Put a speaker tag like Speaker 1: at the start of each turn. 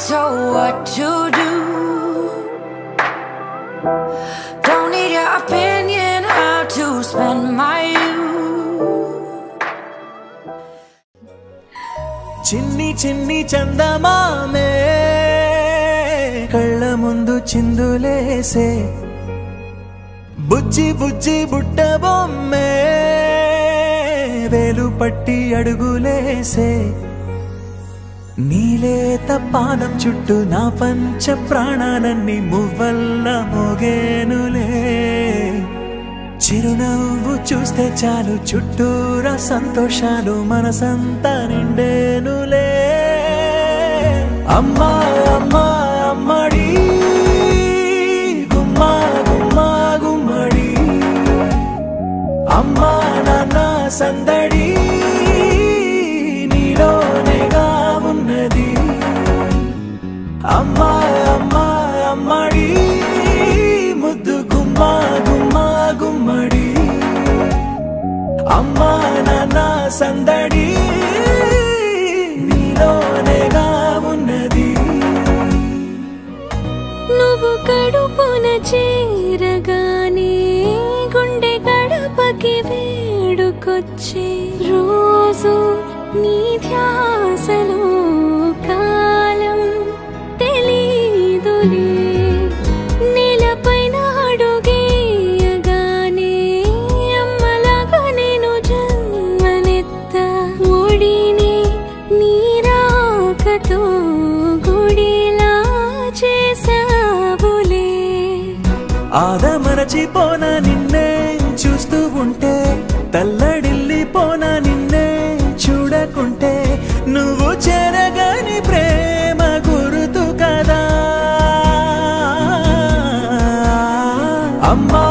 Speaker 1: told what to do. Don't need your opinion how to spend my youth.
Speaker 2: చిన్ని చిన్ని చందమామే కళ్ళ ముందు చిందులేసే బుజ్జి బుజ్జి బుట్ట బొమ్మే వేలు పట్టి అడుగులేసే నీలేత పాదం చుట్టూ నా పంచ ప్రాణాలన్నీ మువ్వల్ల మోగేనులే చిరునవ్వు చూస్తే చాలు చుట్టూరా సంతోషాలు మనసంతా నిండేనులే అమ్మా అమ్మా అమ్మడి గుమ్మా గుమ్మా గుమ్మడి అమ్మా నాన్న సందడి నీలోనేగా ఉన్నది అమ్మా అమ్మా అమ్మడి ముద్దు గుమ్మా గుమ్మా గుమ్మడి అమ్మా నాన్న సందడి నీలోనేగా ఉన్నది
Speaker 3: నువ్వు కడుపున చేరగానే గుండె గడపకి వేడుకొచ్చే రోజు నీ ధ్యాసలో కాలం తెలీదులే నేలపైన అడుగేయగానే అమ్మలాగా నేను జన్మనెత్త ఒడిని నీ రాకతో గుడిలా చేసావులే
Speaker 2: ఆదమరచిపోనా నిన్నే చూస్తూ ఉంటే తల్లడిల్లిపోనా నిన్నే చూడకుంటే నువ్వు చెరగని ప్రేమ గురుతు కదా అమ్మా